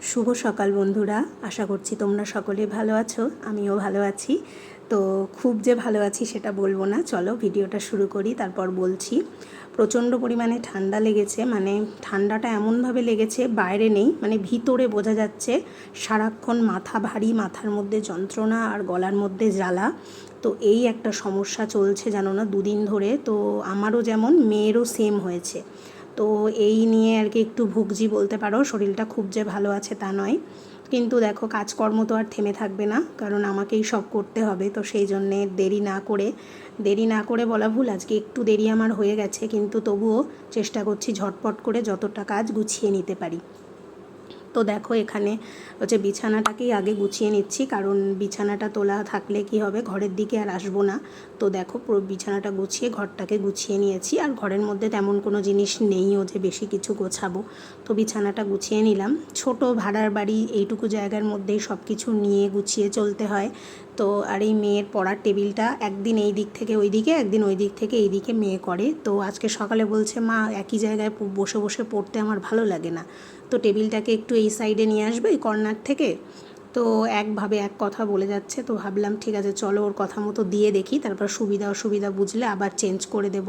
শুভ সকাল বন্ধুরা, আশা করছি তোমরা সকলে ভালো আছো। আমিও ভালো আছি। তো খুব যে ভালো আছি সেটা বলবো না, চলো ভিডিওটা শুরু করি, তারপর বলছি। প্রচণ্ড পরিমাণে ঠান্ডা লেগেছে, মানে ঠান্ডাটা এমনভাবে লেগেছে বাইরে নেই, মানে ভিতরে বোঝা যাচ্ছে। সারাক্ষণ মাথা ভারী, মাথার মধ্যে যন্ত্রণা আর গলার মধ্যে জ্বালা। তো এই একটা সমস্যা চলছে জানো না, দুদিন ধরে। তো আমারও যেমন, মেয়েরও সেম হয়েছে। তো এই নিয়ে আর কি একটু ভুগছি বলতে পারো। শরীরটা খুব যে ভালো আছে তা নয়, কিন্তু দেখো কাজকর্ম তো আর থেমে থাকবে না, কারণ আমাকেই সব করতে হবে। তো সেই জন্যে দেরি না করে বলা ভুল, আজকে একটু দেরি আমার হয়ে গেছে, কিন্তু তবুও চেষ্টা করছি ঝটপট করে যতটা কাজ গুছিয়ে নিতে পারি। তো দেখো এখানে হচ্ছে বিছানাটাকেই আগে গুছিয়ে নিচ্ছি, কারণ বিছানাটা তোলা থাকলে কি হবে, ঘরের দিকে আর আসবো না। তো দেখো পুরো বিছানাটা গুছিয়ে ঘরটাকে গুছিয়ে নিয়েছি, আর ঘরের মধ্যে তেমন কোনো জিনিস নেইও যে বেশি কিছু গোছাবো। তো বিছানাটা গুছিয়ে নিলাম। ছোট ভাড়ার বাড়ি, এইটুকু জায়গার মধ্যেই সব কিছু নিয়ে গুছিয়ে চলতে হয়। তো আর এই মেয়ের পড়ার টেবিলটা একদিন এই দিক থেকে ওই দিকে, একদিন ওই দিক থেকে এই দিকে মেয়ে করে। তো আজকে সকালে বলছে, মা একই জায়গায় বসে বসে পড়তে আমার ভালো লাগে না, তো টেবিলটাকে একটু এই সাইডে নিয়ে আসবে, এই কর্নার থেকে। তো একভাবে এক কথা বলে যাচ্ছে। তো ভাবলাম ঠিক আছে, চলো ওর কথা মতো দিয়ে দেখি, তারপর সুবিধা অসুবিধা বুঝলে আবার চেঞ্জ করে দেব।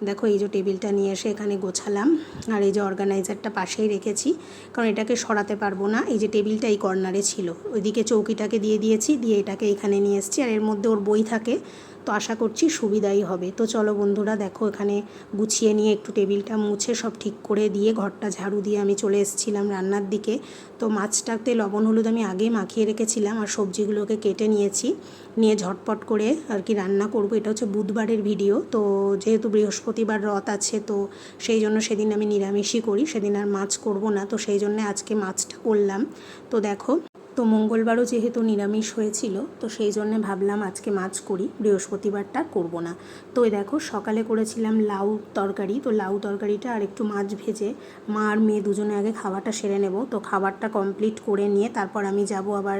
দেখো এই যে টেবিলটা নিয়ে এসে এখানে গোছালাম, আর এই যে অর্গানাইজারটা পাশেই রেখেছি, কারণ এটাকে সরাতে পারবো না। এই যে টেবিলটা এই কর্নারে ছিল, ওইদিকে চৌকিটাকে দিয়ে দিয়েছি, দিয়ে এটাকে এখানে নিয়ে এসেছি, আর এর মধ্যে ওর বই থাকে। তো আশা করছি সুবিধাই হবে। তো চলো বন্ধুরা, দেখো এখানে গুছিয়ে নিয়ে একটু টেবিলটা মুছে সব ঠিক করে দিয়ে ঘরটা ঝাড়ু দিয়ে আমি চলে এসেছিলাম রান্নার দিকে। তো মাছটাতে লবণ হলুদ আমি আগে মাখিয়ে রেখেছিলাম, আর সবজিগুলোকে কেটে নিয়েছি, নিয়ে ঝটপট করে আর কি রান্না করব। এটা হচ্ছে বুধবারের ভিডিও। তো যেহেতু বৃহস্পতিবার রথ আছে, তো সেই জন্য সেদিন আমি নিরামিষই করি, সেদিন আর মাছ করব না। তো সেই জন্য আজকে মাছটা করলাম। তো দেখো, তো মঙ্গলবারও যেহেতু নিরামিষ হয়েছিল, তো সেই জন্যে ভাবলাম আজকে মাছ করি, বৃহস্পতিবারটা করব না। তো এই দেখো সকালে করেছিলাম লাউ তরকারি। তো লাউ তরকারিটা আর একটু মাছ ভেজে মা আর মেয়ে দুজনে আগে খাওয়াটা সেরে নেব। তো খাবারটা কমপ্লিট করে নিয়ে তারপর আমি যাব আবার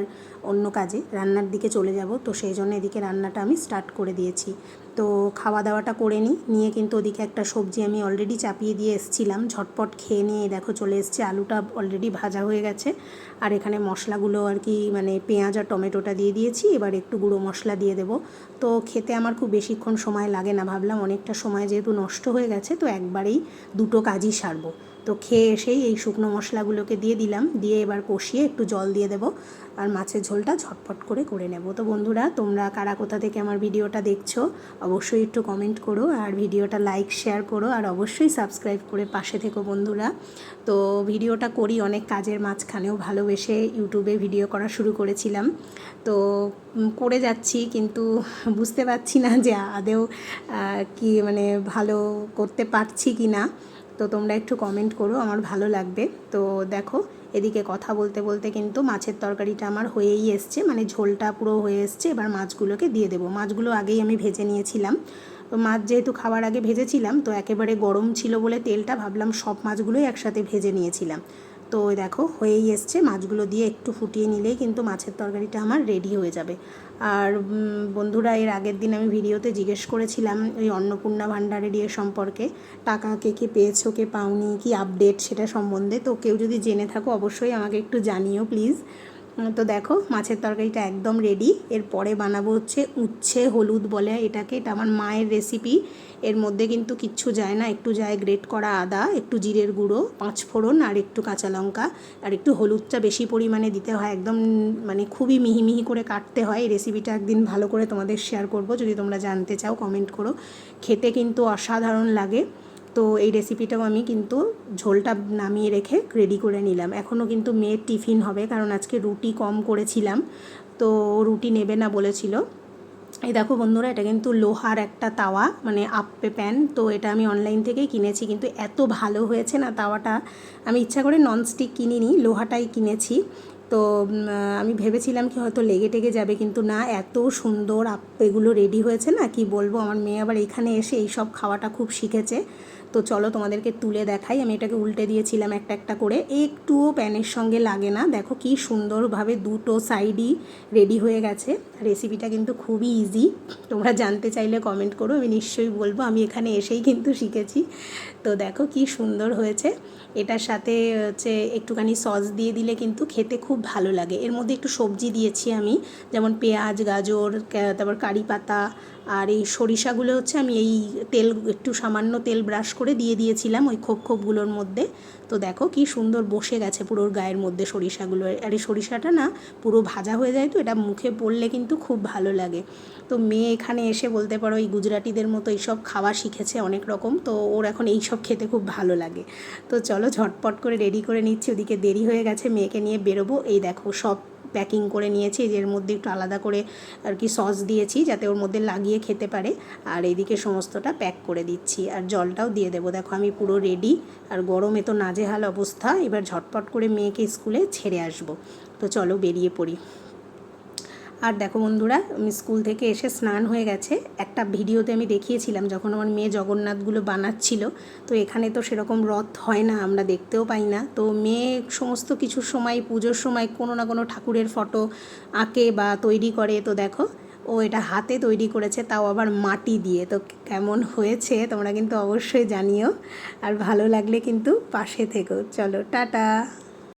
অন্য কাজে, রান্নার দিকে চলে যাব। তো সেই জন্য এদিকে রান্নাটা আমি স্টার্ট করে দিয়েছি। তো খাওয়া দাওয়াটা করে নিয়ে কিন্তু ওদিকে একটা সবজি আমি অলরেডি চাপিয়ে দিয়ে এসেছিলাম, ঝটপট খেয়ে নিয়ে দেখো চলে এসছে। আলুটা অলরেডি ভাজা হয়ে গেছে, আর এখানে মশলাগুলো আর কি, মানে পেঁয়াজ আর টমেটোটা দিয়ে দিয়েছি, এবার একটু গুঁড়ো মশলা দিয়ে দেবো। তো খেতে আমার খুব বেশিক্ষণ সময় লাগে না, ভাবলাম অনেকটা সময় যেহেতু নষ্ট হয়ে গেছে, তো একবারেই দুটো কাজই সারবো। তো খেয়ে এসেই এই শুকনো মশলাগুলোকে দিয়ে দিলাম, দিয়ে এবার কষিয়ে একটু জল দিয়ে দেবো, আর মাছের ঝোলটা ঝটপট করে নেব। তো বন্ধুরা, তোমরা কারা কোথা থেকে আমার ভিডিওটা দেখছো অবশ্যই একটু কমেন্ট করো, আর ভিডিওটা লাইক শেয়ার করো, আর অবশ্যই সাবস্ক্রাইব করে পাশে থেকো বন্ধুরা। তো ভিডিওটা করি অনেক কাজের মাঝখানেও, ভালোবেসে ইউটিউবে ভিডিও করা শুরু করেছিলাম। তো করে যাচ্ছি, কিন্তু বুঝতে পারছি না যে আদেও কি মানে ভালো করতে পারছি কি না। তো তোমরা একটু কমেন্ট করো, আমার ভালো লাগবে। তো দেখো এদিকে কথা বলতে বলতে কিন্তু মাছের তরকারিটা আমার হয়েই এসছে, মানে ঝোলটা পুরো হয়ে এসছে। এবার মাছগুলোকে দিয়ে দেবো। মাছগুলো আগেই আমি ভেজে নিয়েছিলাম। তো মাছ যেহেতু খাবার আগে ভেজেছিলাম, তো একেবারে গরম ছিল বলে তেলটা, ভাবলাম সব মাছগুলোই একসাথে ভেজে নিয়েছিলাম। তো দেখো হয়েই এসছে, মাছগুলো দিয়ে একটু ফুটিয়ে নিলেই কিন্তু মাছের তরকারিটা আমার রেডি হয়ে যাবে। আর বন্ধুরা, এর আগের দিন আমি ভিডিওতে জিজ্ঞেস করেছিলাম ওই অন্নপূর্ণা ভাণ্ডারের সম্পর্কে, টাকা কে পেয়েছো কে পাওনি, কি আপডেট সেটা সম্বন্ধে। তো কেউ যদি জেনে থাকো অবশ্যই আমাকে একটু জানিও প্লিজ। তো দেখো মাছের তরকারিটা একদম রেডি। এরপরে বানাবো হচ্ছে উচ্ছে হলুদ বলে এটাকে, এটা আমার মায়ের রেসিপি। এর মধ্যে কিন্তু কিচ্ছু যায় না, একটু যায় গ্রেট করা আদা, একটু জিরের গুঁড়ো, 5 ফোড়ন, আর একটু কাঁচা লঙ্কা, আর একটু হলুদটা বেশি পরিমাণে দিতে হয়, একদম মানে খুবই মিহি মিহি করে কাটতে হয়। এই রেসিপিটা একদিন ভালো করে তোমাদের শেয়ার করব, যদি তোমরা জানতে চাও কমেন্ট করো। খেতে কিন্তু অসাধারণ লাগে। তো এই রেসিপিটাও আমি কিন্তু ঝোলটা নামিয়ে রেখে রেডি করে নিলাম। এখনও কিন্তু মেয়ের টিফিন হবে, কারণ আজকে রুটি কম করেছিলাম, তো রুটি নেবে না বলেছিল। এই দেখো বন্ধুরা, এটা কিন্তু লোহার একটা তাওয়া, মানে আপ্পে প্যান। তো এটা আমি অনলাইন থেকেই কিনেছি, কিন্তু এত ভালো হয়েছে না তাওয়াটা, আমি ইচ্ছা করে ননস্টিক কিনিনি, লোহাটাই কিনেছি। তো আমি ভেবেছিলাম কি হয়তো লেগে টেগে যাবে, কিন্তু না, এত সুন্দর আপ্পেগুলো রেডি হয়েছে না, কি বলবো। আমার মেয়ে আবার এখানে এসে এই সব খাওয়াটা খুব শিখেছে। তো চলো তোমাদেরকে তুলে দেখাই। আমি এটাকে উল্টে দিয়েছিলাম একটা একটা করে, একটুও প্যানের সঙ্গে লাগে না। দেখো কি সুন্দরভাবে দুটো সাইডই রেডি হয়ে গেছে। রেসিপিটা কিন্তু খুবই ইজি, তোমরা জানতে চাইলে কমেন্ট করো, আমি নিশ্চয়ই বলবো। আমি এখানে এসেই কিন্তু শিখেছি। তো দেখো কি সুন্দর হয়েছে। এটার সাথে হচ্ছে একটুখানি সস দিয়ে দিলে কিন্তু খেতে খুব ভালো লাগে। এর মধ্যে একটু সবজি দিয়েছি আমি, যেমন পেঁয়াজ, গাজর, তারপর কারি পাতা, আর এই সরিষাগুলো হচ্ছে আমি এই তেল, একটু সামান্য তেল ব্রাশ করে দিয়ে দিয়েছিলাম ওই খোপগুলোর মধ্যে। তো দেখো কি সুন্দর বসে গেছে পুরো গায়ের মধ্যে সরিষাগুলো। আর এই সরিষাটা না পুরো ভাজা হয়ে যায়, তো এটা মুখে পড়লে কিন্তু খুব ভালো লাগে। তো মেয়ে এখানে এসে বলতে পারো এই গুজরাটিদের মতো এইসব খাওয়া শিখেছে অনেক রকম, তো ওর এখন এইসব খেতে খুব ভালো লাগে। তো চলো ঝটপট করে রেডি করে নিচ্ছি, ওদিকে দেরি হয়ে গেছে, মেয়েকে নিয়ে বেরোবো। এই দেখো সব প্যাকিং করে নিয়েছি, এর মধ্যে একটু আলাদা করে আর কি সস দিয়েছি যাতে ওর মধ্যে লাগিয়ে খেতে পারে, আর এইদিকে সমস্তটা প্যাক করে দিচ্ছি, আর জলটাও দিয়ে দেবো। দেখো আমি পুরো রেডি, আর গরমে তো নাজেহাল অবস্থা। এবার ঝটপট করে মেয়েকে স্কুলে ছেড়ে আসবো। তো চলো বেরিয়ে পড়ি। আর দেখো বন্ধুরা, আমি স্কুল থেকে এসে স্নান হয়ে গেছে। একটা ভিডিওতে আমি দেখিয়েছিলাম যখন আমার মেয়ে জগন্নাথগুলো বানাচ্ছিল, তো এখানে তো সেরকম রথ হয় না, আমরা দেখতেও পাই না। তো মেয়ে সমস্ত কিছুর সময়, পুজোর সময় কোনো না কোনো ঠাকুরের ফটো আঁকে বা তৈরি করে। তো দেখো ও এটা হাতে তৈরি করেছে, তাও আবার মাটি দিয়ে। তো কেমন হয়েছে তোমরা কিন্তু অবশ্যই জানিও, আর ভালো লাগলে কিন্তু পাশে থেকো। চলো টাটা।